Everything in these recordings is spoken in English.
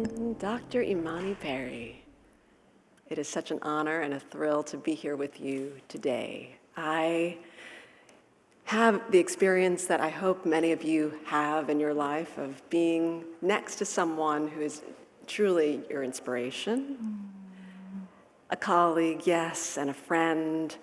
Dr. Imani Perry, it is such an honor and a thrill to be here with you today. I have the experience that I hope many of you have in your life of being next to someone who is truly your inspiration, a colleague, yes, and a friend.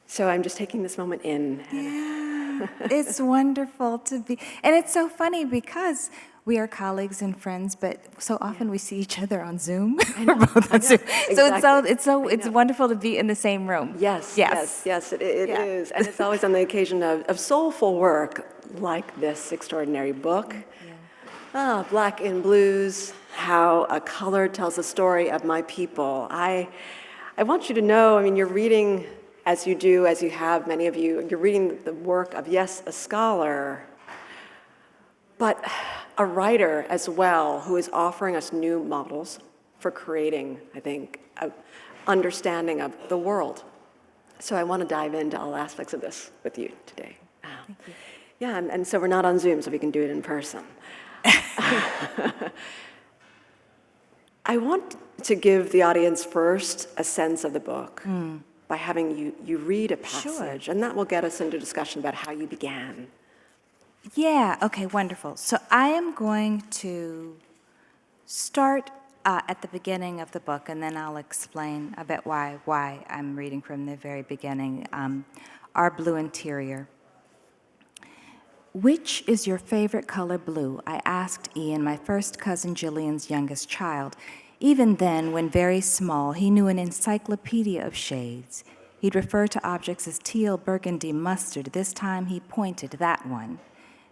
So I'm just taking this moment in. Yeah, it's wonderful to be, and it's so funny because we are colleagues and friends, but so often we see each other on Zoom. We're both on Zoom. Exactly. So it's wonderful to be in the same room. Yes, it Yeah. is. And it's always on the occasion of soulful work like this extraordinary book. Black in Blues, How a Color Tells the Story of My People. I want you to know, I mean, you're reading, as you do, as you have, many of you, you're reading the work of, yes, a scholar, but a writer as well, who is offering us new models for creating, I think, an understanding of the world. So I want to dive into all aspects of this with you today. Thank you. Yeah, and so we're not on Zoom, so we can do it in person. I want to give the audience first a sense of the book by having you read a passage, and that will get us into discussion about how you began. Yeah, okay, wonderful. So I am going to start at the beginning of the book, and then I'll explain a bit why I'm reading from the very beginning. Our Blue Interior. Which is your favorite color blue? I asked Ian, my first cousin Jillian's youngest child. Even then, when very small, he knew an encyclopedia of shades. He'd refer to objects as teal, burgundy, mustard. This time he pointed, that one.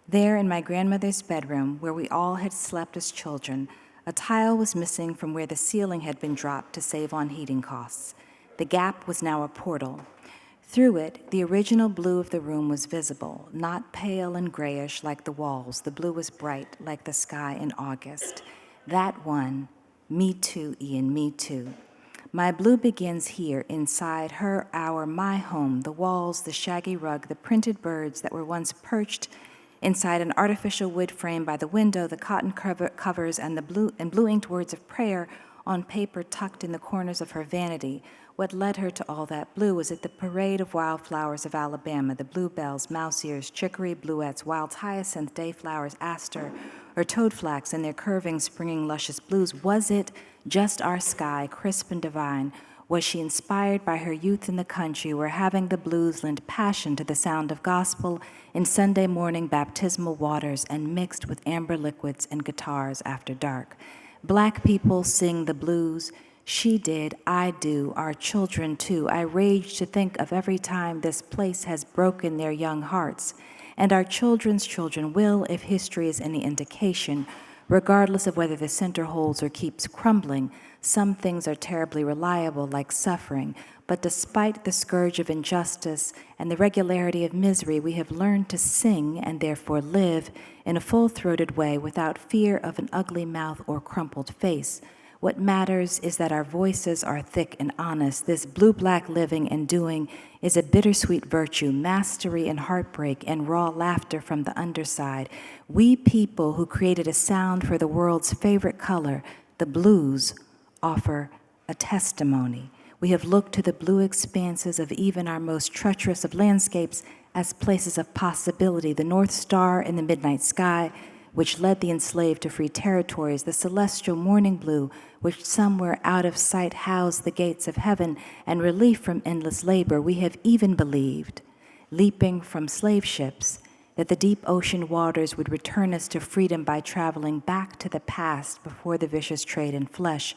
There in my grandmother's bedroom, where we all had slept as children, a tile was missing from where the ceiling had been dropped to save on heating costs. The gap was now a portal. Through it, the original blue of the room was visible, not pale and grayish like the walls. The blue was bright like the sky in August. That one, me too, Ian, me too. My blue begins here, inside her, our, my home, the walls, the shaggy rug, the printed birds that were once perched inside an artificial wood frame by the window, the cotton covers, and the blue-inked words of prayer on paper tucked in the corners of her vanity. What led her to all that blue? Was it the parade of wildflowers of Alabama, the bluebells, mouse ears, chicory, bluettes, wild hyacinth, dayflowers, aster, or toadflax in their curving, springing, luscious blues? Was it just our sky, crisp and divine? Was she inspired by her youth in the country, where having the blues lent passion to the sound of gospel in Sunday morning baptismal waters and mixed with amber liquids and guitars after dark? Black people sing the blues. She did, I do, our children too. I rage to think of every time this place has broken their young hearts. And our children's children will, if history is any indication, regardless of whether the center holds or keeps crumbling. Some things are terribly reliable, like suffering, but despite the scourge of injustice and the regularity of misery, we have learned to sing and therefore live in a full-throated way without fear of an ugly mouth or crumpled face. What matters is that our voices are thick and honest. This blue-black living and doing is a bittersweet virtue, mastery and heartbreak, and raw laughter from the underside. We people who created a sound for the world's favorite color, the blues, offer a testimony. We have looked to the blue expanses of even our most treacherous of landscapes as places of possibility, the North Star in the midnight sky, which led the enslaved to free territories, the celestial morning blue, which somewhere out of sight housed the gates of heaven and relief from endless labor. We have even believed, leaping from slave ships, that the deep ocean waters would return us to freedom by traveling back to the past before the vicious trade in flesh.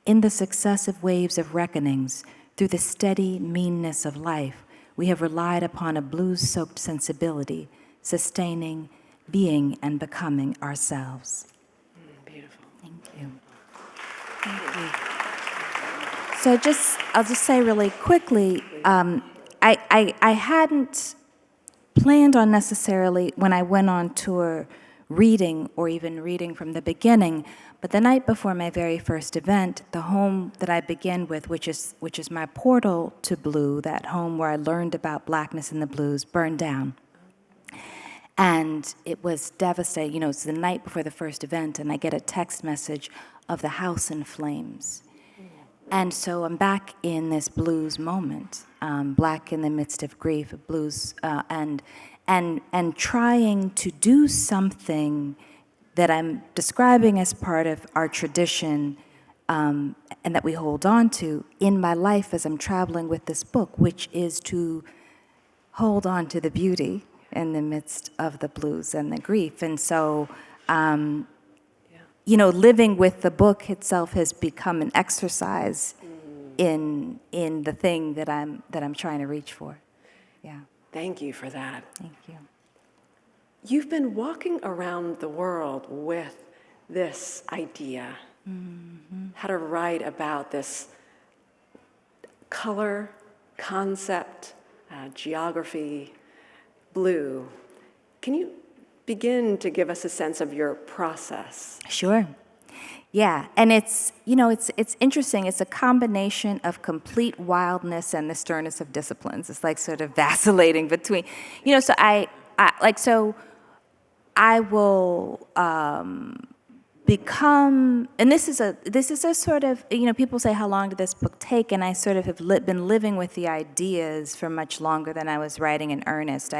In the successive waves of reckonings, through the steady meanness of life, we have relied upon a blues-soaked sensibility, sustaining, being, and becoming ourselves. Beautiful. Thank you. Thank you. So I'll just say really quickly, I hadn't planned on necessarily, when I went on tour, reading or even reading from the beginning, but the night before my very first event, the home that I begin with, which is my portal to blue, that home where I learned about blackness and the blues, burned down. And it was devastating. It's the night before the first event, and I get a text message of the house in flames. And so I'm back in this blues moment, black in the midst of grief, blues, and trying to do something that I'm describing as part of our tradition, and that we hold on to in my life as I'm traveling with this book, which is to hold on to the beauty in the midst of the blues and the grief. And so, living with the book itself has become an exercise in the thing that I'm trying to reach for. Yeah. Thank you for that. Thank you. You've been walking around the world with this idea, how to write about this color, concept, geography, blue. Can you begin to give us a sense of your process? Sure. Yeah, and it's interesting. It's a combination of complete wildness and the sternness of disciplines. It's like sort of vacillating between, so I will become, and this is a sort of, people say, how long did this book take? And I sort of have been living with the ideas for much longer than I was writing in earnest.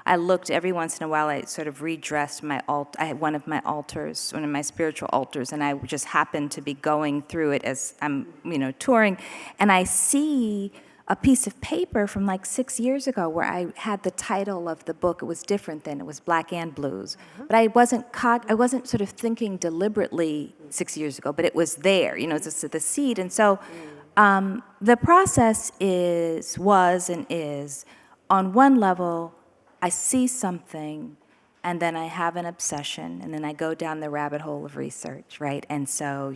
I looked every once in a while, I sort of redressed I had one of my altars, one of my spiritual altars, and I just happened to be going through it as I'm, touring, and I see a piece of paper from like 6 years ago where I had the title of the book. It was different then. It was Black and Blues. But I wasn't sort of thinking deliberately 6 years ago, but it was there, it's the seed. And so the process was and is, on one level, I see something, and then I have an obsession, and then I go down the rabbit hole of research, right? And so,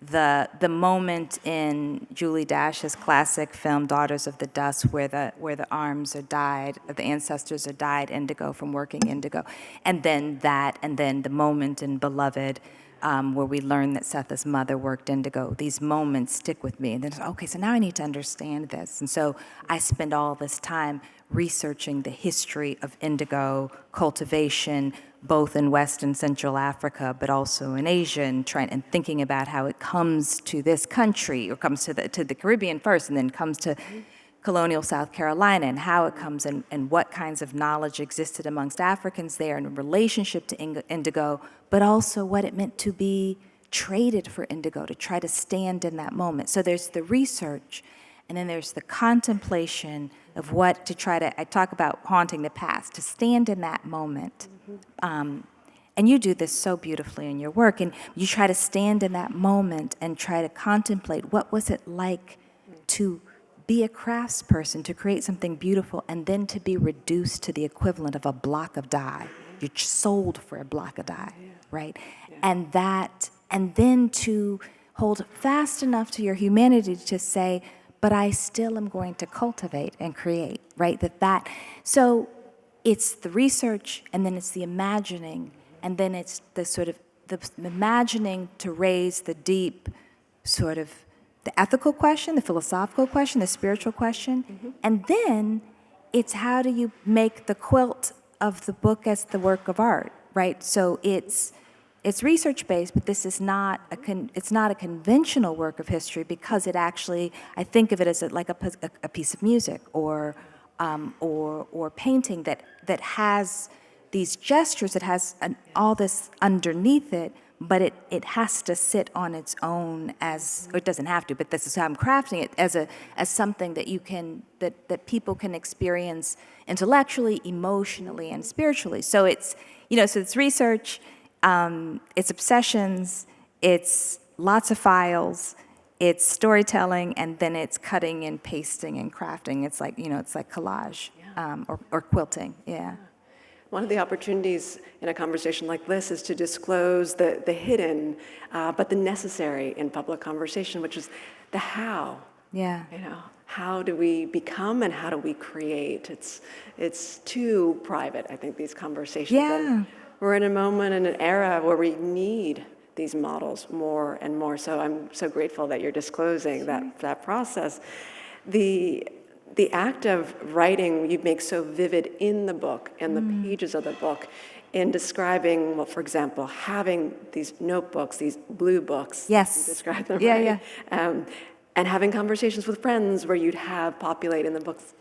the moment in Julie Dash's classic film Daughters of the Dust where the arms are dyed, the ancestors are dyed indigo from working indigo, and then the moment in Beloved where we learn that Setha's mother worked indigo. These moments stick with me, and then okay, so now I need to understand this, and so I spend all this time researching the history of indigo cultivation, both in West and Central Africa, but also in Asia, and thinking about how it comes to this country, or comes to the Caribbean first, and then comes to colonial South Carolina, and how it comes, and what kinds of knowledge existed amongst Africans there in relationship to indigo, but also what it meant to be traded for indigo, to try to stand in that moment. So there's the research, and then there's the contemplation of I talk about haunting the past, to stand in that moment. And you do this so beautifully in your work, and you try to stand in that moment and try to contemplate what was it like to be a craftsperson, to create something beautiful, and then to be reduced to the equivalent of a block of dye. You're sold for a block of dye, right? Yeah. And then to hold fast enough to your humanity to say, but I still am going to cultivate and create, right? So it's the research, and then it's the imagining, and then it's the sort of the imagining to raise the deep sort of the ethical question, the philosophical question, the spiritual question, and then it's how do you make the quilt of the book as the work of art, right? So it's research-based, but this is not it's not a conventional work of history, because it actually, I think of it as like a piece of music or painting that has these gestures, it has all this underneath it, but it has to sit on its own or it doesn't have to, but this is how I'm crafting it, as something that that people can experience intellectually, emotionally, and spiritually. So it's research, it's obsessions, it's lots of files, it's storytelling, and then it's cutting and pasting and crafting. It's like collage, or quilting, yeah. One of the opportunities in a conversation like this is to disclose the hidden, but the necessary in public conversation, which is the how. Yeah. How do we become and how do we create? It's too private, I think, these conversations. Yeah. And we're in a moment in an era where we need these models more and more. So I'm so grateful that you're disclosing that process. the act of writing you make so vivid in the book, in the pages of the book, in describing, well, for example, having these notebooks, these blue books, Yes. you describe them, Yeah, right? yeah. And having conversations with friends where you'd have populate in the books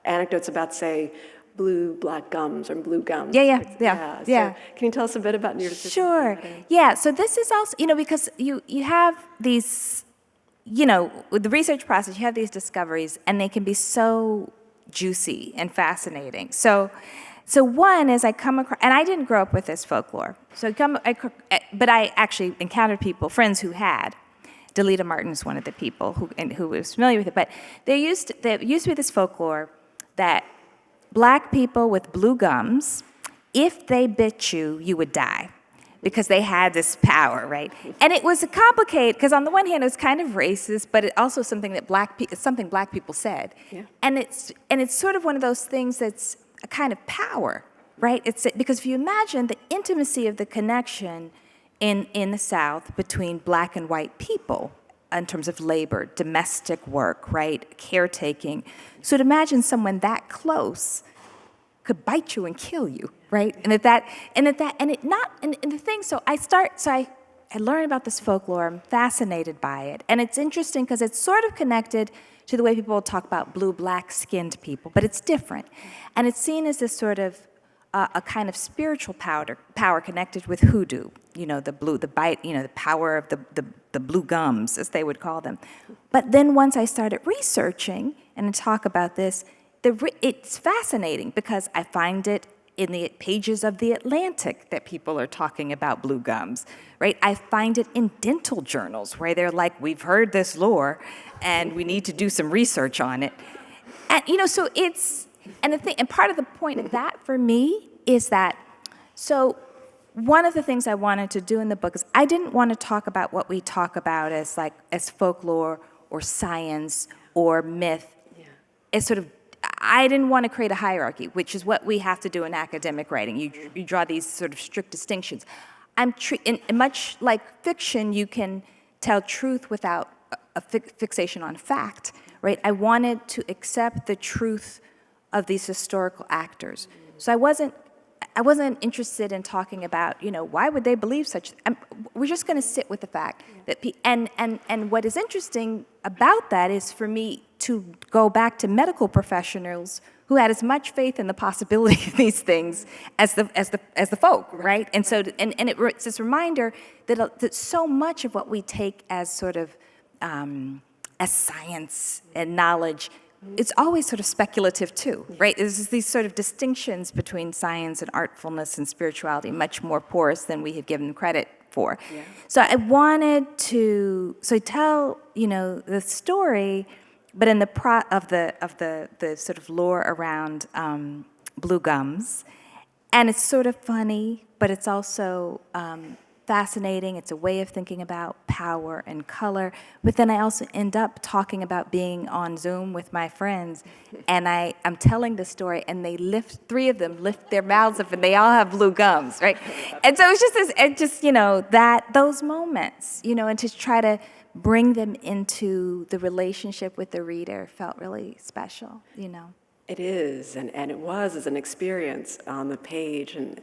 anecdotes about, say, black gums or blue gums. Yeah. So can you tell us a bit about your decision? Sure. Yeah, so this is also, because you have these, with the research process, you have these discoveries, and they can be so juicy and fascinating. So one is I come across, and I didn't grow up with this folklore. But I actually encountered friends who had. Delita Martin is one of the people who was familiar with it. But there used to be this folklore that black people with blue gums, if they bit you, you would die, because they had this power, right? And it was complicated because on the one hand it was kind of racist, but it also something that black people said. Yeah. And it's sort of one of those things that's a kind of power, right? It's because if you imagine the intimacy of the connection in the South between black and white people in terms of labor, domestic work, right, caretaking. So to imagine someone that close could bite you and kill you, right? And I learn about this folklore. I'm fascinated by it, and it's interesting because it's sort of connected to the way people talk about blue, black-skinned people, but it's different, and it's seen as this sort of a kind of spiritual power connected with hoodoo. The power of the blue gums, as they would call them. But then once I started researching and to talk about this, it's fascinating because I find it in the pages of The Atlantic that people are talking about blue gums, right? I find it in dental journals where they're like, we've heard this lore and we need to do some research on it. And, so it's, and part of the point of that for me is that, so one of the things I wanted to do in the book is I didn't want to talk about what we talk about as folklore or science or myth. Yeah. It's sort of, I didn't want to create a hierarchy, which is what we have to do in academic writing. You draw these sort of strict distinctions. Much like fiction, you can tell truth without a fixation on fact, right? I wanted to accept the truth of these historical actors. So I wasn't interested in talking about, why would they believe such? We're just going to sit with the fact that, and what is interesting about that is for me to go back to medical professionals who had as much faith in the possibility of these things as the folk, right? And so, it's this reminder that so much of what we take as sort of as science and knowledge, it's always sort of speculative too, right? There's these sort of distinctions between science and artfulness and spirituality, much more porous than we have given credit for. Yeah. So I wanted to tell the story, but in the sort of lore around blue gums, and it's sort of funny, but it's also fascinating. It's a way of thinking about power and color. But then I also end up talking about being on Zoom with my friends, and I'm telling the story, and three of them lift their mouths up, and they all have blue gums, right? And so it's just those moments, and to try to bring them into the relationship with the reader felt really special, It is, and it was as an experience on the page, and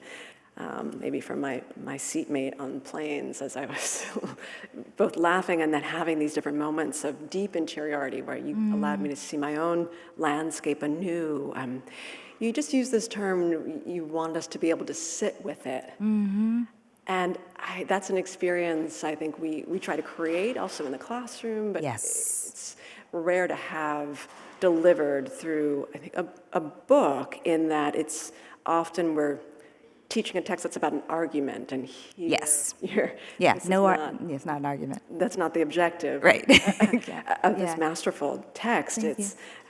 maybe from my seatmate on planes as I was both laughing and then having these different moments of deep interiority where you allowed me to see my own landscape anew. You just use this term, you want us to be able to sit with it. Mm-hmm. And that's an experience I think we try to create also in the classroom, but yes. It's rare to have delivered through, I think, a book, in that it's often we're teaching a text that's about an argument, and here, yes, it's not an argument. That's not the objective, right? Of this masterful text.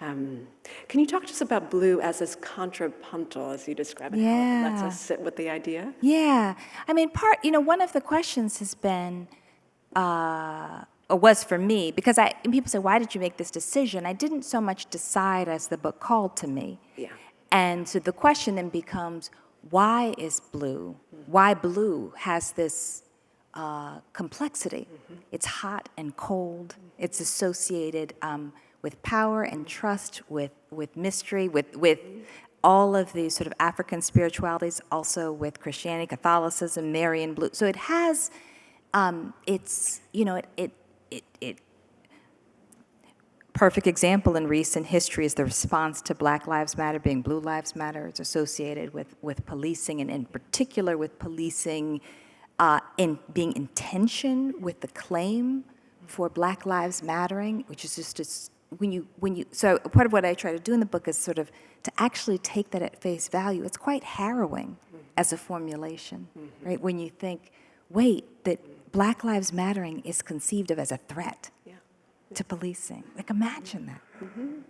Can you talk to us about blue as this contrapuntal, as you describe it? How it lets us sit with the idea. Yeah, I mean, one of the questions has been, or was for me, because and people say, why did you make this decision? I didn't so much decide as the book called to me. Yeah. And so the question then becomes, why is blue? Why blue has this complexity? Mm-hmm. It's hot and cold. It's associated power and trust, with mystery, with all of these sort of African spiritualities, also with Christianity, Catholicism, Marian blue. So it has, it's, it perfect example in recent history is the response to Black Lives Matter being Blue Lives Matter. It's associated with policing, and in particular with policing in being in tension with the claim for Black Lives Mattering, which is just so part of what I try to do in the book is sort of to actually take that at face value. It's quite harrowing as a formulation, right? When you think, wait, that Black Lives Mattering is conceived of as a threat to policing. Like, imagine that.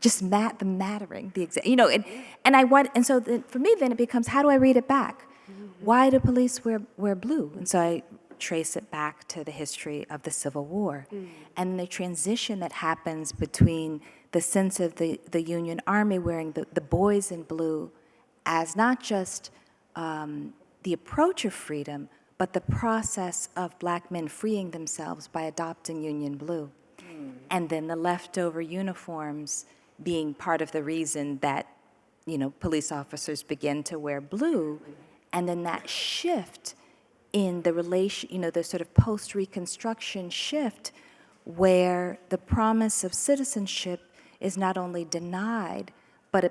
Just the mattering, and so for me then it becomes, how do I read it back? Why do police wear blue? And so I trace it back to the history of the Civil War and the transition that happens between the sense of the Union Army wearing the boys in blue as not just the approach of freedom, but the process of Black men freeing themselves by adopting Union blue. And then the leftover uniforms being part of the reason that, police officers begin to wear blue. And then that shift in the relation, the sort of post-Reconstruction shift where the promise of citizenship is not only denied, but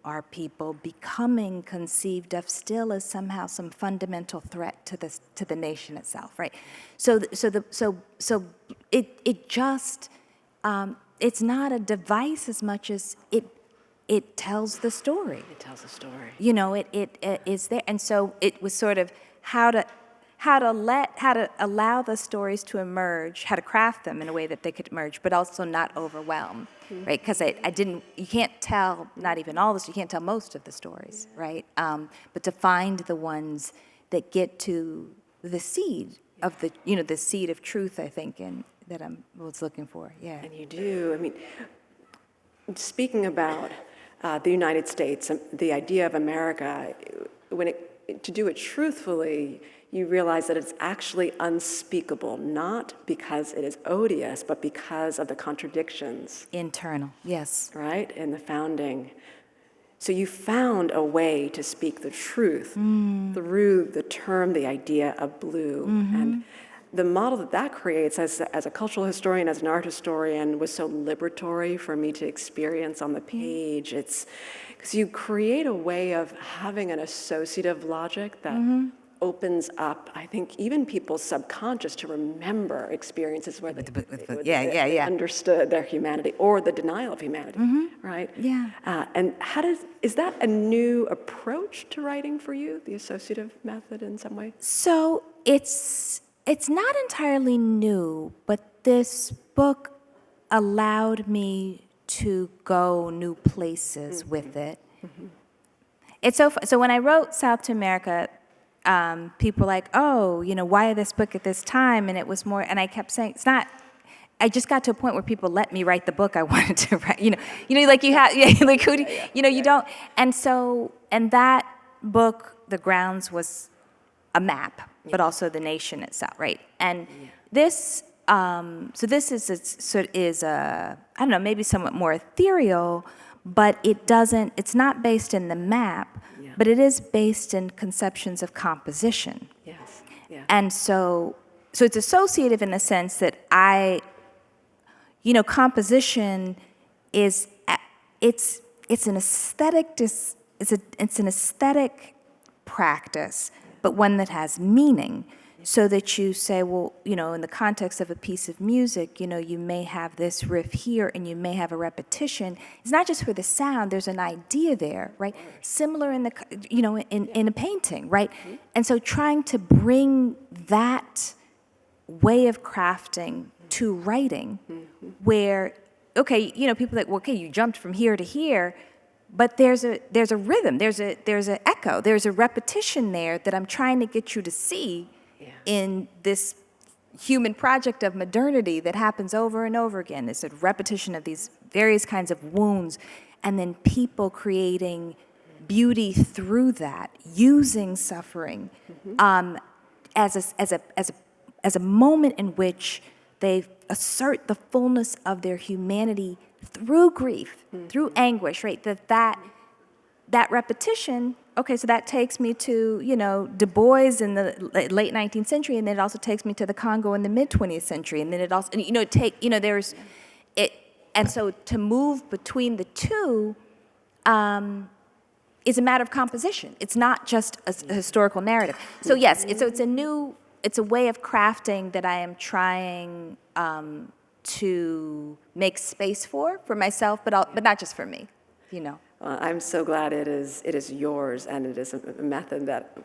our people, becoming conceived of still as somehow some fundamental threat to the nation itself, right? So it just it's not a device as much as it tells the story. It tells a story. It is there, and so it was sort of how to allow the stories to emerge, how to craft them in a way that they could emerge, but also not overwhelm, right? Because you can't tell, not even all this, you can't tell most of the stories, right? But to find the ones that get to the seed of the seed of truth, I think, and that I was looking for, yeah. And you do. I mean, speaking about the United States, the idea of America, to do it truthfully, you realize that it's actually unspeakable, not because it is odious, but because of the contradictions. Internal, yes. Right, in the founding. So you found a way to speak the truth through the term, the idea of blue. And the model that creates, as a cultural historian, as an art historian, was so liberatory for me to experience on the page. It's because you create a way of having an associative logic that opens up, I think, even people's subconscious to remember experiences where they understood their humanity or the denial of humanity, right? Yeah. And is that a new approach to writing for you, the associative method in some way? So it's not entirely new, but this book allowed me to go new places with it. It's so when I wrote South to America, people were like, oh, why this book at this time? And it was more, and I kept saying, it's not, I just got to a point where people let me write the book I wanted to write, like you have, like who do you don't. And that book, the grounds was a map, but also the nation itself, right? And this, so this is I don't know, maybe somewhat more ethereal, but it's not based in the map, but it is based in conceptions of composition. Yes. Yeah. And so it's associative in the sense that composition is, it's an aesthetic, it's an aesthetic practice, but one that has meaning. So that you say, well, in the context of a piece of music, you may have this riff here and you may have a repetition. It's not just for the sound, there's an idea there, right? Similar in in a painting, right? And so trying to bring that way of crafting to writing where, okay, people are like, well, okay, you jumped from here to here, but there's a rhythm, there's an echo, there's a repetition there that I'm trying to get you to see in this human project of modernity that happens over and over again. It's a repetition of these various kinds of wounds, and then people creating beauty through that, using suffering as a moment in which they assert the fullness of their humanity through grief, through anguish, right? That repetition, okay, so that takes me to, Du Bois in the late 19th century, and then it also takes me to the Congo in the mid 20th century, and then it also, there's, and so to move between the two is a matter of composition. It's not just a historical narrative. So yes, it's a way of crafting that I am trying to make space for myself, but not just for me, I'm so glad it is yours, and it is a method that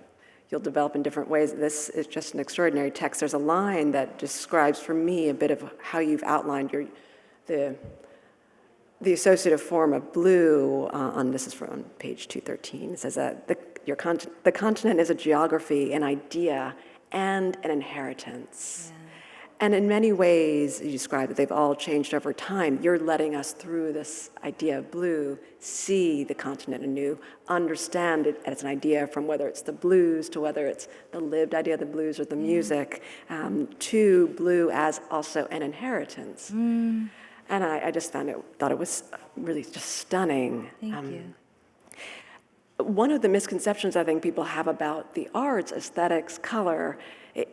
you'll develop in different ways. This is just an extraordinary text. There's a line that describes for me a bit of how you've outlined the associative form of blue. This is from page 213. It says that the continent is a geography, an idea, and an inheritance. Yeah. And in many ways, you describe that they've all changed over time. You're letting us, through this idea of blue, see the continent anew, understand it as an idea, from whether it's the blues to whether it's the lived idea of the blues or the music, to blue as also an inheritance. And I just thought it was really just stunning. Thank you. One of the misconceptions I think people have about the arts, aesthetics, color,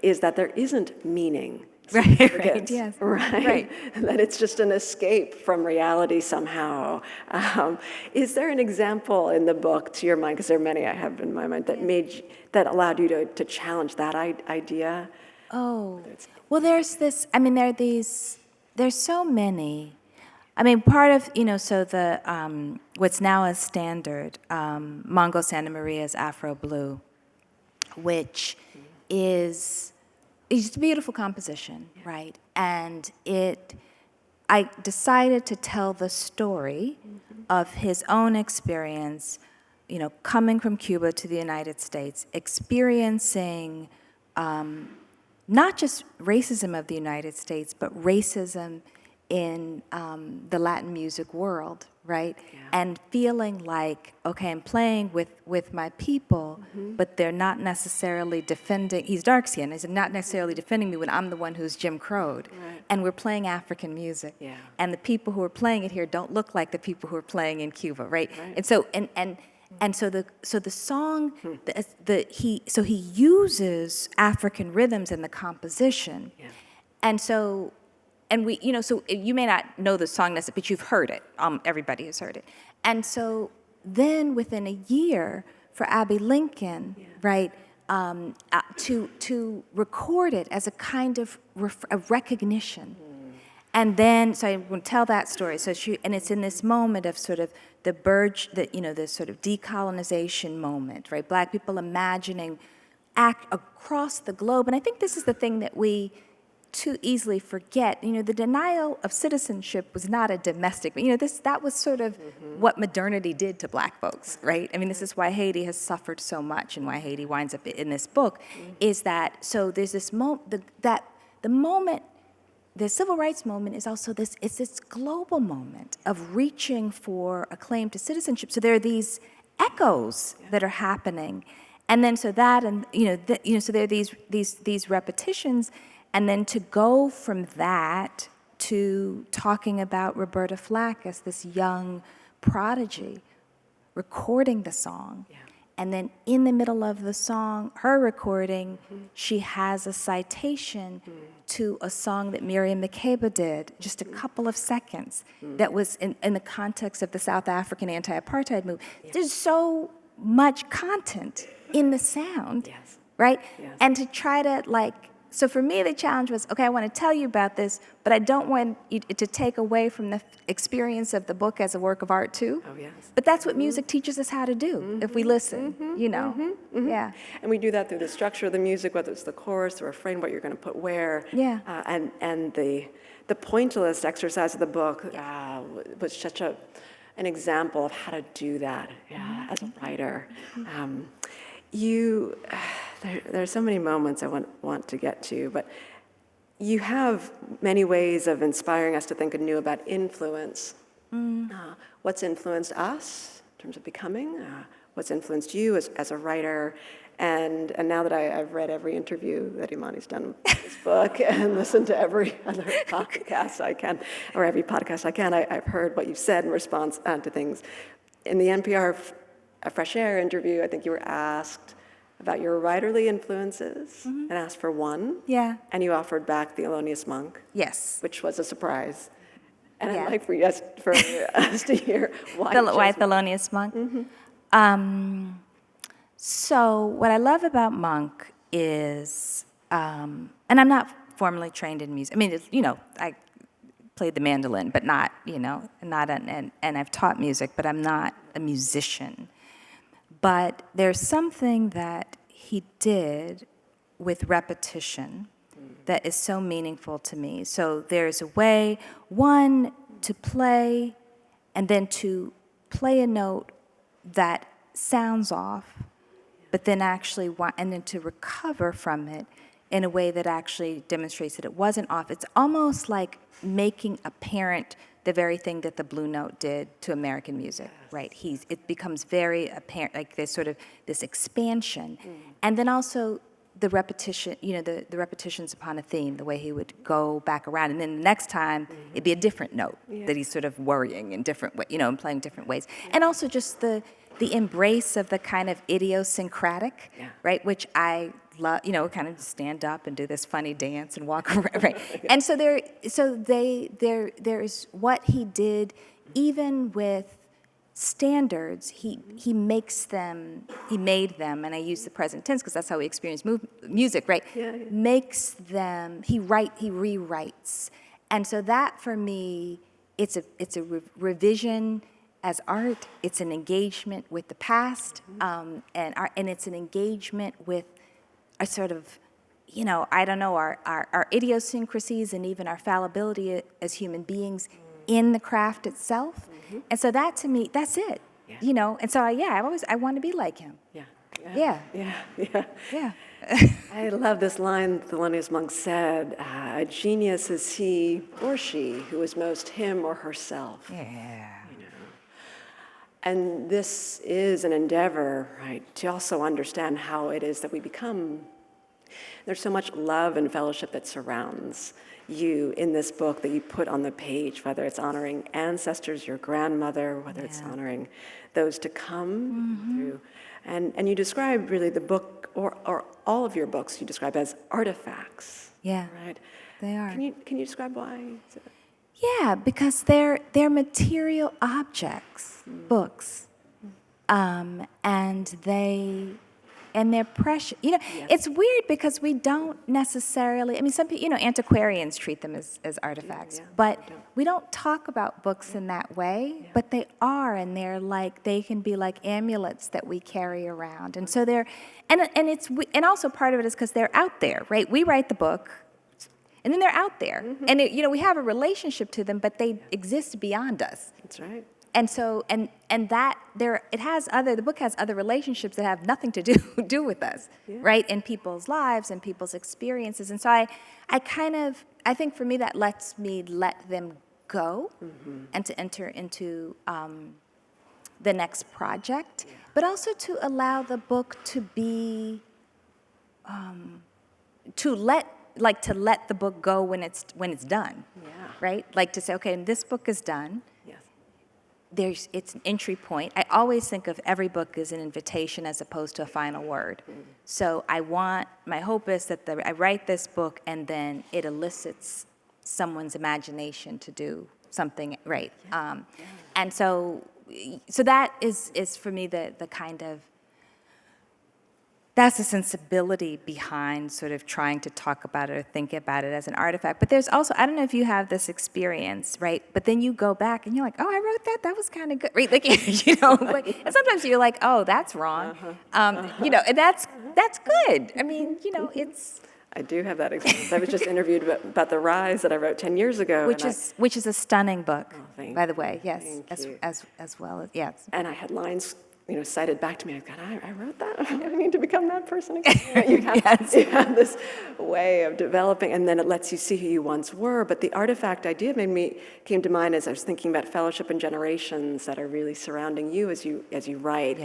is that there isn't meaning. Right, yes. Right. That it's just an escape from reality somehow. Is there an example in the book, to your mind, because there are many I have in my mind, that allowed you to challenge that idea? Oh, well, there's so many. Part of, so the, what's now a standard, Mongo Santa Maria's Afro Blue, which is just a beautiful composition, right? And I decided to tell the story of his own experience, coming from Cuba to the United States, experiencing not just racism of the United States, but racism in the Latin music world, right? Yeah. And feeling like, okay, I'm playing with my people, but they're not necessarily defending, he's dark-skinned, he's not necessarily defending me when I'm the one who's Jim Crowed. Right. And we're playing African music. Yeah. And the people who are playing it here don't look like the people who are playing in Cuba, right? And so, and so the song, he uses African rhythms in the composition. Yeah. And so, and so you may not know the song necessarily, but you've heard it. Everybody has heard it. And so then within a year, for Abby Lincoln, right, to record it as a kind of a recognition. And then, so I will tell that story. So and it's in this moment of sort of the this sort of decolonization moment, right? Black people imagining across the globe. And I think this is the thing that we too easily forget. The denial of citizenship was not a domestic, that was sort of what modernity did to Black folks, right? This is why Haiti has suffered so much, and why Haiti winds up in this book, is that, so there's this moment, the moment, the civil rights moment is also this global moment of reaching for a claim to citizenship. So there are these echoes that are happening. And then so that, and so there are these repetitions. And then to go from that to talking about Roberta Flack as this young prodigy, recording the song. Yeah. And then in the middle of the song, her recording, she has a citation to a song that Miriam Makeba did, just a couple of seconds, that was in the context of the South African anti-apartheid movement. Yeah. There's so much content in the sound, right? Yes. And to try to so for me, the challenge was, okay, I want to tell you about this, but I don't want it to take away from the experience of the book as a work of art, too. Oh, yes. But that's what music teaches us how to do, if we listen, Yeah. And we do that through the structure of the music, whether it's the chorus, the refrain, what you're going to put where. Yeah. And the pointillist exercise of the book was such an example of how to do that as a writer. There are so many moments I want to get to, but you have many ways of inspiring us to think anew about influence. What's influenced us in terms of becoming? What's influenced you as a writer? And now that I've read every interview that Imani's done with this book and listened to every other podcast I can, or every podcast I can, I've heard what you've said in response to things. In the NPR Fresh Air interview, I think you were asked about your writerly influences and asked for one. Yeah. And you offered back the Thelonious Monk, Yes. which was a surprise. And Yeah. I'd like for us to hear why you Why chose Thelonious Monk? So what I love about Monk is, and I'm not formally trained in music. I mean, I played the mandolin, but not, and I've taught music, but I'm not a musician. But there's something that he did with repetition that is so meaningful to me. So there's a way, one, to play, and then to play a note that sounds off, but then actually and then to recover from it in a way that actually demonstrates that it wasn't off. It's almost like making apparent the very thing that the Blue Note did to American music, right? It becomes very apparent, like there's sort of this expansion. And then also the repetition, the repetitions upon a theme, the way he would go back around. And then the next time, it'd be a different note that he's sort of worrying in different ways, and playing different ways. And also just the embrace of the kind of idiosyncratic, right, which I love, kind of stand up and do this funny dance and walk around, right? And so there's what he did, even with standards, he made them, and I use the present tense because that's how we experience music, right? Makes them, he rewrites. And so that for me, it's a revision as art, it's an engagement with the past, and it's an engagement with a sort of, our idiosyncrasies and even our fallibility as human beings in the craft itself. And so that to me, that's it, And so I want to be like him. Yeah. I love this line Thelonious Monk said, a genius is he or she who is most him or herself. Yeah. And this is an endeavor, right, to also understand how it is that we become. There's so much love and fellowship that surrounds you in this book that you put on the page, whether it's honoring ancestors, your grandmother, whether it's honoring those to come through. And you describe really the book, or all of your books you describe as artifacts. Yeah, right? they are. Can you describe why? Yeah, because they're material objects, books, and they're precious. It's weird because we don't necessarily. I mean, some people, antiquarians treat them as artifacts, but we don't talk about books in that way. But they are, and they can be like amulets that we carry around, and so they're, and also part of it is because they're out there, right? We write the book. And then they're out there, and we have a relationship to them, but they exist beyond us. That's right. And so, and that the book has other relationships that have nothing to do with us, right? In people's lives and people's experiences. And so I think for me that lets me let them go, and to enter into the next project, but also to allow the book to be, to let the book go when it's done, right? Like to say, okay, this book is done. It's an entry point. I always think of every book as an invitation as opposed to a final word. So my hope is that I write this book and then it elicits someone's imagination to do something, right? And so that is for me the kind of, that's the sensibility behind sort of trying to talk about it or think about it as an artifact. But there's also, I don't know if you have this experience, right? But then you go back and you're like, oh, I wrote that. That was kind of good, right? Like, and sometimes you're like, oh, that's wrong. And that's good. I mean, it's. I do have that experience. I was just interviewed about The Rise that I wrote 10 years ago. Which is a stunning book, by the way. You. Yes, as well as, yes. And I had lines cited back to me. I thought, I wrote that. I need to become that person again. You have this way of developing, and then it lets you see who you once were. But the artifact idea came to mind as I was thinking about fellowship and generations that are really surrounding you as you write.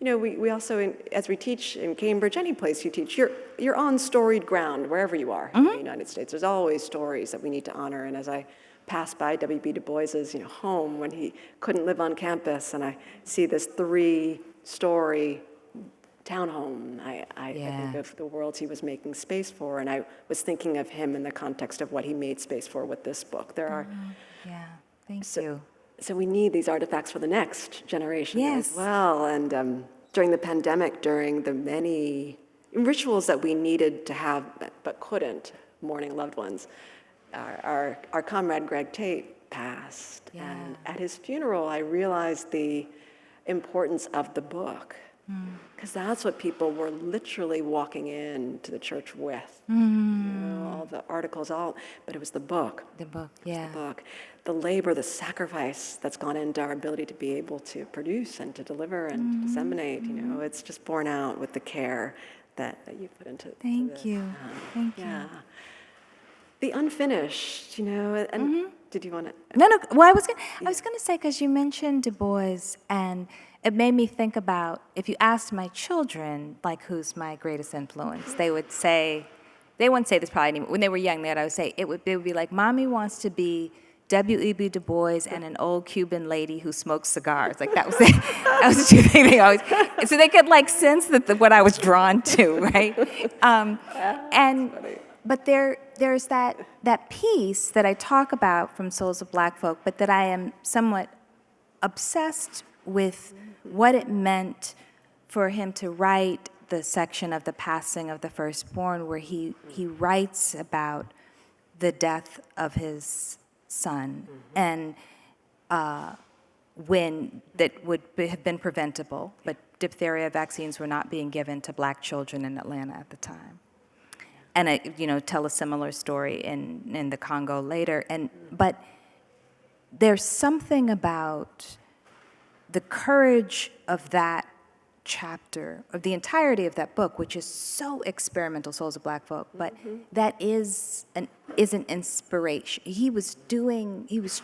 we also, as we teach in Cambridge, any place you teach, you're on storied ground wherever you are in the United States. There's always stories that we need to honor. And as I pass by W.B. Du Bois's, home when he couldn't live on campus, and I see this 3-story townhome, I think of the worlds he was making space for, and I was thinking of him in the context of what he made space for with this book. There are, Thank you. So we need these artifacts for the next generation Yes. as well. And during the pandemic, during the many rituals that we needed to have but couldn't, mourning loved ones, our comrade Greg Tate passed. Yeah. And at his funeral, I realized the importance of the book, because that's what people were literally walking into the church with. All the articles, but it was the book. The book, The book. The labor, the sacrifice that's gone into our ability to be able to produce and to deliver and to disseminate, it's just borne out with the care that you put into Thank this. you. Thank you. Yeah. The unfinished, and did you want to? No. Well, I was gonna say, because you mentioned Du Bois, and it made me think about, if you asked my children, like, who's my greatest influence, they wouldn't say this probably anymore. When they were young, they would always say, it would be like, Mommy wants to be W.E.B. Du Bois and an old Cuban lady who smokes cigars. Like, that was the two things they always, so they could sense that what I was drawn to, right? But there's that piece that I talk about from Souls of Black Folk, but that I am somewhat obsessed with what it meant for him to write the section of the passing of the firstborn, where he writes about the death of his son, and when that would have been preventable, but diphtheria vaccines were not being given to Black children in Atlanta at the time. And I, tell a similar story in the Congo later. But there's something about the courage of that chapter, of the entirety of that book, which is so experimental, Souls of Black Folk, but that is an inspiration. He was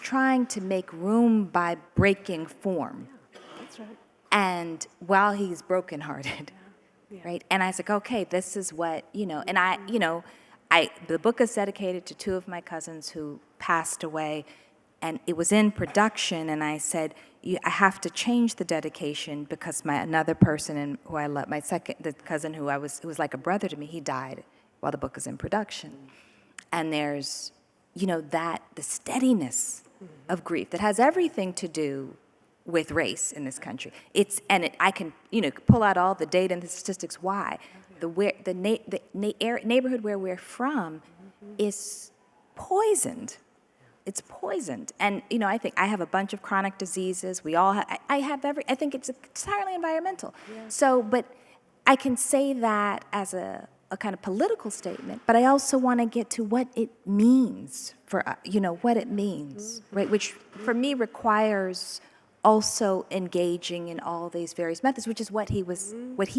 trying to make room by breaking form. That's right. And while he's brokenhearted. Right, and I was like, okay, this is what, and the book is dedicated to 2 of my cousins who passed away, and it was in production, and I said, I have to change the dedication because another person who I love, the cousin who was like a brother to me, he died while the book is in production. And there's, the steadiness of grief that has everything to do with race in this country. I can pull out all the data and the statistics why. The neighborhood where we're from is poisoned. It's poisoned. And I think I have a bunch of chronic diseases. We all have, I think it's entirely environmental. Yeah. So, but I can say that as a kind of political statement, but I also want to get to what it means for, what it means, right? Which for me requires also engaging in all these various methods, which is what he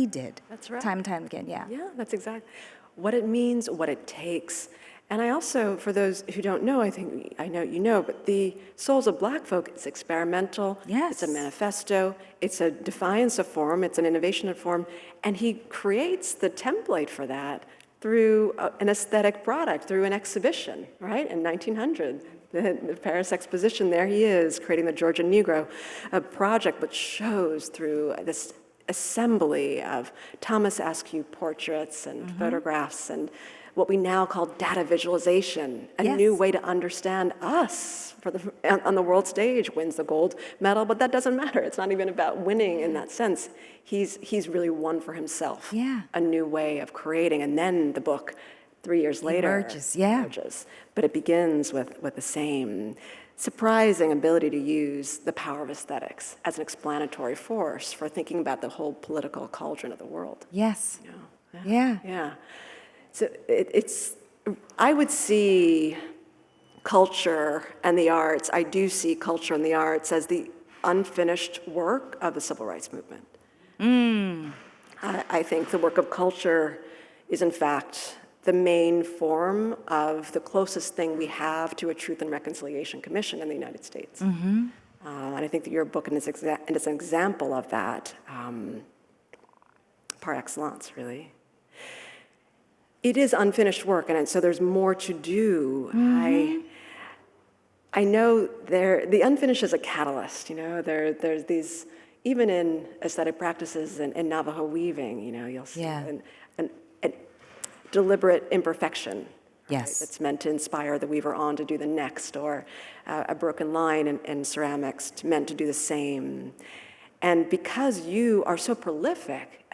did. That's right. Time and time again, yeah. Yeah, that's exactly what it means, what it takes. And I also, for those who don't know, I know you know, but the Souls of Black Folk, it's experimental. Yes. It's a manifesto. It's a defiance of form. It's an innovation of form. And he creates the template for that through an aesthetic product, through an exhibition, right, in 1900. The Paris Exposition, there he is, creating the Georgian Negro, a project which shows through this assembly of Thomas Askew portraits and photographs and what we now call data visualization, a new way to understand us on the world stage, wins the gold medal, but that doesn't matter. It's not even about winning in that sense. He's really won for himself a new way of creating, and then the book 3 years later emerges. But it begins with the same surprising ability to use the power of aesthetics as an explanatory force for thinking about the whole political cauldron of the world. Yes. Yeah. So I would see culture and the arts, I do see culture and the arts as the unfinished work of the civil rights movement. I think the work of culture is, in fact, the main form of the closest thing we have to a Truth and Reconciliation Commission in the United States. And I think that your book is an example of that. par excellence, really. It is unfinished work, and so there's more to do. I know the unfinished is a catalyst, there's these, even in aesthetic practices and in Navajo weaving, you'll see an deliberate imperfection. Yes. That's meant to inspire the weaver on to do the next, or a broken line in ceramics meant to do the same. And because you are so prolific,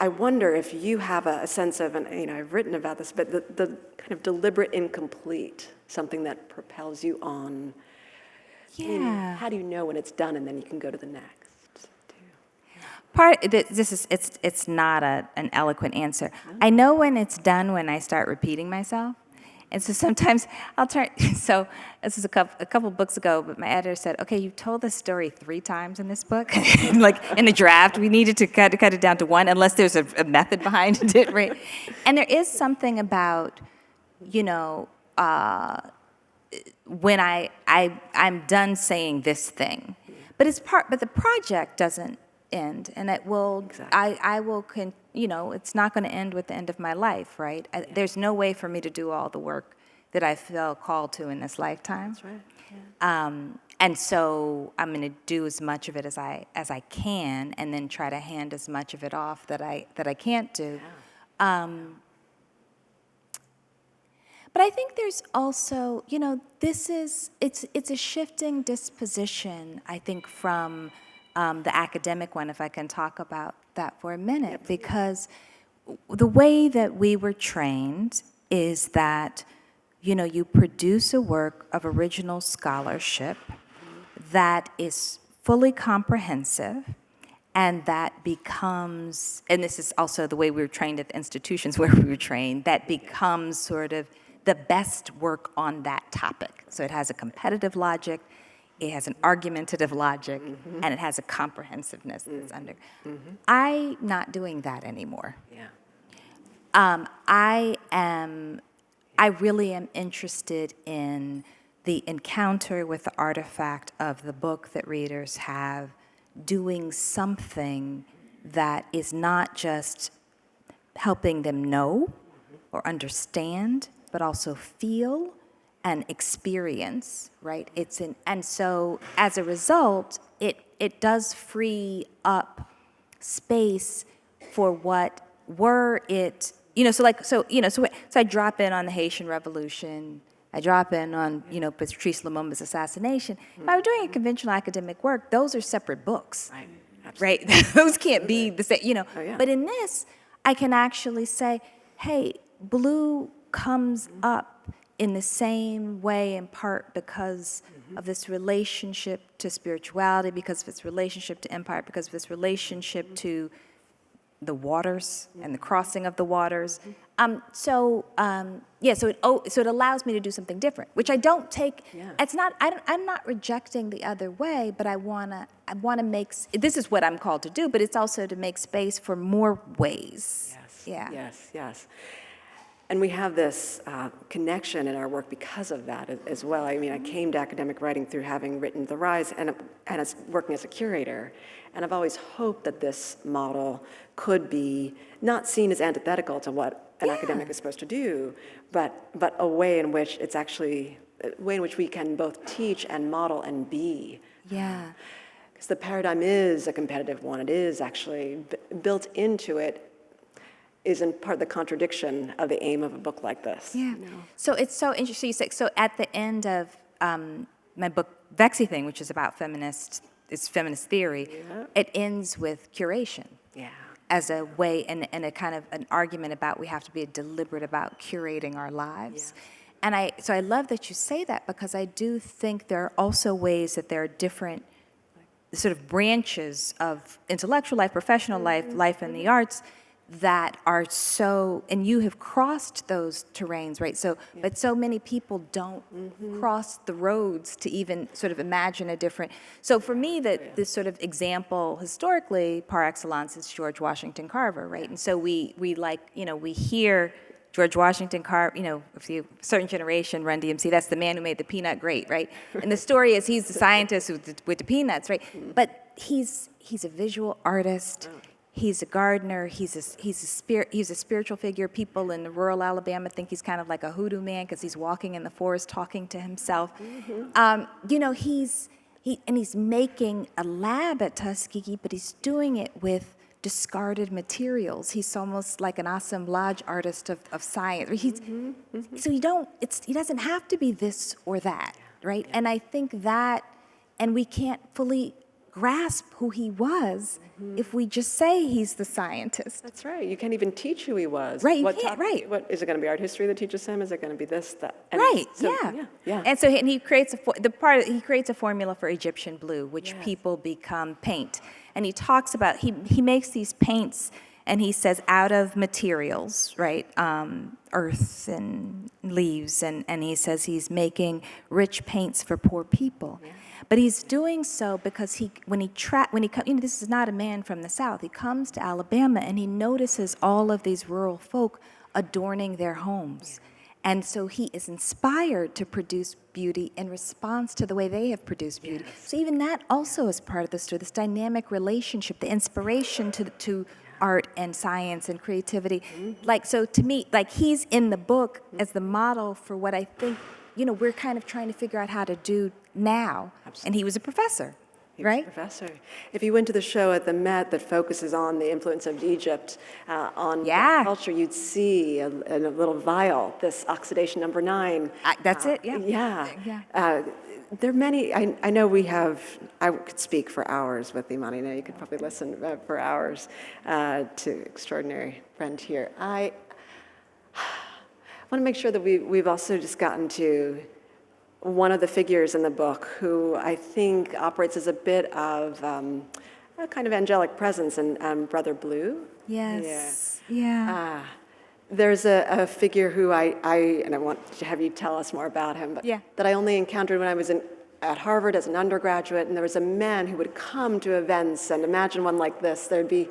I wonder if you have a sense of, and I've written about this, but the kind of deliberate incomplete, something that propels you on. Yeah. How do you know when it's done and then you can go to the next? It's not an eloquent answer. I know when it's done when I start repeating myself. And so sometimes I'll turn, so this is a couple books ago, but my editor said, okay, you told this story 3 times in this book. Like in the draft, we needed to cut it down to 1, unless there's a method behind it, right? And there is something about, when I'm done saying this thing, but the project doesn't end, and it will, exactly. It's not going to end with the end of my life, right? There's no way for me to do all the work that I feel called to in this lifetime. That's right. Yeah. And so I'm going to do as much of it as I can, and then try to hand as much of it off that I can't do. Yeah. But I think there's also, it's a shifting disposition, I think, from the academic one, if I can talk about that for a minute, because the way that we were trained is that, you produce a work of original scholarship that is fully comprehensive, and that becomes, and this is also the way we were trained at the institutions where we were trained, that becomes sort of the best work on that topic. So it has a competitive logic, it has an argumentative logic, and it has a comprehensiveness that's under. I'm not doing that anymore. Yeah. I really am interested in the encounter with the artifact of the book that readers have, doing something that is not just helping them know or understand, but also feel and experience, right? And so as a result, it does free up space for what were it, so I drop in on the Haitian Revolution, I drop in on, Patrice Lumumba's assassination. If I were doing a conventional academic work, those are separate books, right? Those can't be the same, Oh, yeah. But in this, I can actually say, hey, blue comes up in the same way, in part because of this relationship to spirituality, because of its relationship to empire, because of its relationship to the waters and the crossing of the waters. So it allows me to do something different, which I don't take. Yeah. It's not. I'm not rejecting the other way, but I wanna make. This is what I'm called to do, but it's also to make space for more ways. Yes. Yeah. Yes. And we have this connection in our work because of that as well. I mean, I came to academic writing through having written The Rise and as working as a curator. And I've always hoped that this model could be not seen as antithetical to what an academic is supposed to do, but a way in which it's actually, a way in which we can both teach and model and be. Yeah. Because the paradigm is a competitive one. It is actually built into it, is in part the contradiction of the aim of a book like this. Yeah. So it's so interesting. So at the end of my book, Vexy Thing, which is about feminist theory, it ends with curation. Yeah. As a way, and a kind of an argument about we have to be deliberate about curating our lives. Yeah. And I love that you say that, because I do think there are also ways that there are different sort of branches of intellectual life, professional life in the arts, that are so, and you have crossed those terrains, right? So, but so many people don't cross the roads to even sort of imagine a different. So for me, this sort of example historically par excellence is George Washington Carver, right? And so we hear George Washington Carver, if you certain generation Run DMC, that's the man who made the peanut great, right? And the story is he's the scientist with the peanuts, right? But he's a visual artist. He's a gardener. He's a spiritual figure. People in rural Alabama think he's kind of like a hoodoo man because he's walking in the forest talking to himself. He's making a lab at Tuskegee, but he's doing it with discarded materials. He's almost like an assemblage artist of science. So he doesn't have to be this or that, right? And I think that, and we can't fully grasp who he was if we just say he's the scientist. That's right. You can't even teach who he was. Right, you can't, right. What, is it going to be art history that teaches him? Is it going to be this, that? And Right, so, yeah. And he creates he creates a formula for Egyptian blue, which people become paint. And he talks about, he makes these paints, and he says out of materials, right, earth and leaves, and he says he's making rich paints for poor people. Yeah. But he's doing so because this is not a man from the South. He comes to Alabama and he notices all of these rural folk adorning their homes. And so he is inspired to produce beauty in response to the way they have produced beauty. Yes. So even that also is part of the story, this dynamic relationship, the inspiration to art and science and creativity. Like, so to me, like, he's in the book as the model for what I think, we're kind of trying to figure out how to do now. Absolutely. And he was a professor, right? Professor. If you went to the show at the Met that focuses on the influence of Egypt on culture, you'd see in a little vial this oxidation number 9. That's it, yeah. Yeah. There are many, I know I could speak for hours with Imani. I know you could probably listen for hours to extraordinary friend here. I want to make sure that we've also just gotten to one of the figures in the book who I think operates as a bit of a kind of angelic presence in Brother Blue. Yes. Yeah. There's a figure who and I want to have you tell us more about him, but that I only encountered when I was at Harvard as an undergraduate, and there was a man who would come to events, and imagine one like this. There'd be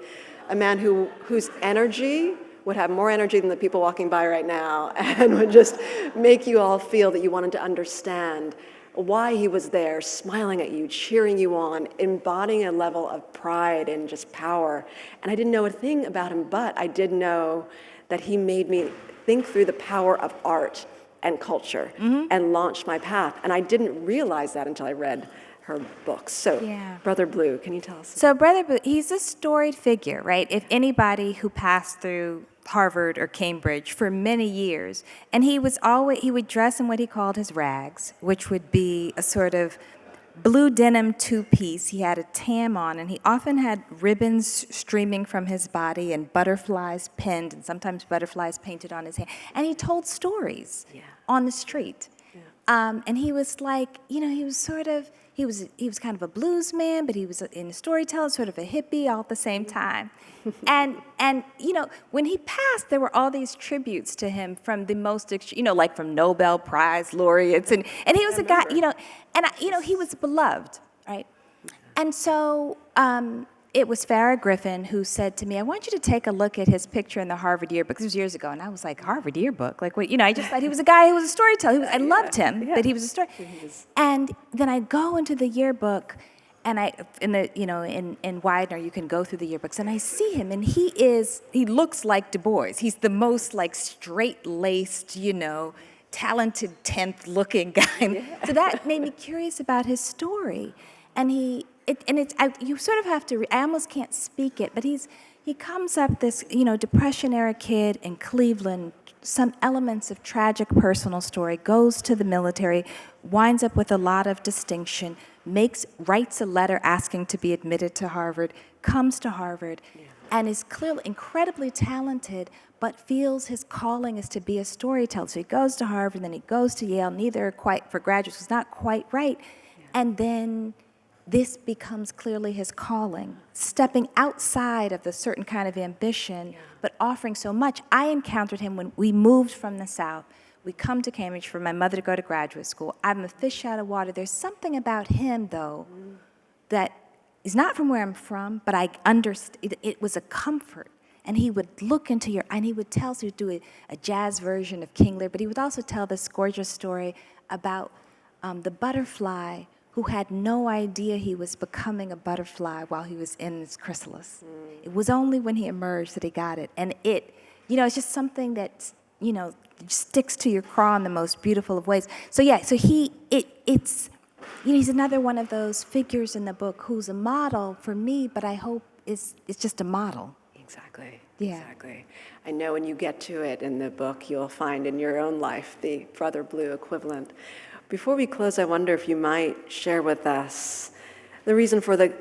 a man whose energy would have more energy than the people walking by right now, and would just make you all feel that you wanted to understand why he was there, smiling at you, cheering you on, embodying a level of pride and just power. And I didn't know a thing about him, but I did know that he made me think through the power of art and culture and launched my path. And I didn't realize that until I read her books. So, Brother Blue, can you tell us? So Brother Blue, he's a storied figure, right? If anybody who passed through Harvard or Cambridge for many years, and he would dress in what he called his rags, which would be a sort of blue denim two-piece. He had a tam on, and he often had ribbons streaming from his body and butterflies pinned, and sometimes butterflies painted on his hand. And he told stories on the street. Yeah. And he was like, he was kind of a blues man, but he was in a storyteller, sort of a hippie all at the same time. And when he passed, there were all these tributes to him from the most, like from Nobel Prize laureates, and he was a guy, he was beloved, right? And so it was Farrah Griffin who said to me, I want you to take a look at his picture in the Harvard yearbook. This was years ago, and I was like, Harvard yearbook? Like, what? I just thought he was a guy who was a storyteller. I loved him, but he was a story. And then I go into the yearbook, and in Widener, you can go through the yearbooks, and I see him, and he looks like Du Bois. He's the most like straight-laced, talented 10th looking guy. So that made me curious about his story. And you sort of have to, I almost can't speak it, but he comes up this, Depression era kid in Cleveland, some elements of tragic personal story, goes to the military, winds up with a lot of distinction, writes a letter asking to be admitted to Harvard, comes to Harvard, and is clearly incredibly talented, but feels his calling is to be a storyteller. So he goes to Harvard, then he goes to Yale, neither quite for graduate school, it's not quite right. And then this becomes clearly his calling, stepping outside of the certain kind of ambition, but offering so much. I encountered him when we moved from the South. We come to Cambridge for my mother to go to graduate school. I'm a fish out of water. There's something about him, though, that is not from where I'm from, but I understand. It was a comfort. And he would look into and he would tell us, he would do a jazz version of King Lear, but he would also tell this gorgeous story about the butterfly who had no idea he was becoming a butterfly while he was in his chrysalis. It was only when he emerged that he got it. And it's just something that, sticks to your craw in the most beautiful of ways. So yeah, so he's another one of those figures in the book who's a model for me, but I hope it's just a model. Exactly. Yeah. Exactly. I know when you get to it in the book, you'll find in your own life the Brother Blue equivalent. Before we close, I wonder if you might share with us the reason for the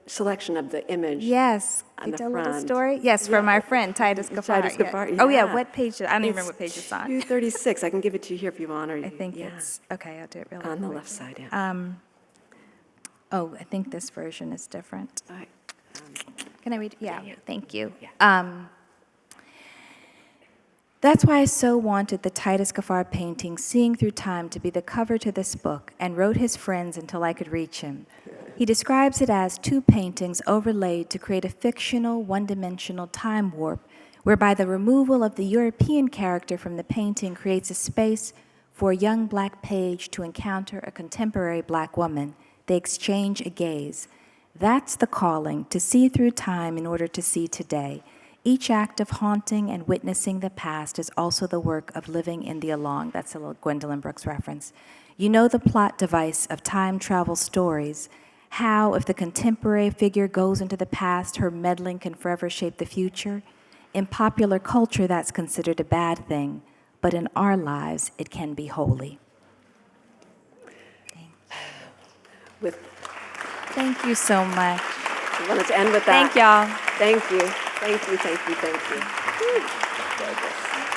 selection of the image. Yes. On Can you the tell a little front. story? Yes, from our friend Titus Gaffar. Titus Gaffar, Oh yeah, yeah. what page? I don't even remember what page it's on. 236. I can give it to you here if you want. Or I think yeah. it's, okay, I'll do it really On the quick. left side, yeah. I think this version is different. All right. Can I read? Yeah, thank you. Yeah. That's why I so wanted the Titus Gaffar painting, Seeing Through Time, to be the cover to this book, and wrote his friends until I could reach him. He describes it as two paintings overlaid to create a fictional, one-dimensional time warp, whereby the removal of the European character from the painting creates a space for a young black page to encounter a contemporary black woman. They exchange a gaze. That's the calling, to see through time in order to see today. Each act of haunting and witnessing the past is also the work of living in the along. That's a little Gwendolyn Brooks reference. You know the plot device of time travel stories, how if the contemporary figure goes into the past, her meddling can forever shape the future. In popular culture, that's considered a bad thing, but in our lives, it can be holy. Thank you so much. I wanted to end with that. Thank y'all. Thank you. Thank you, thank you, thank you. Whew. Gorgeous.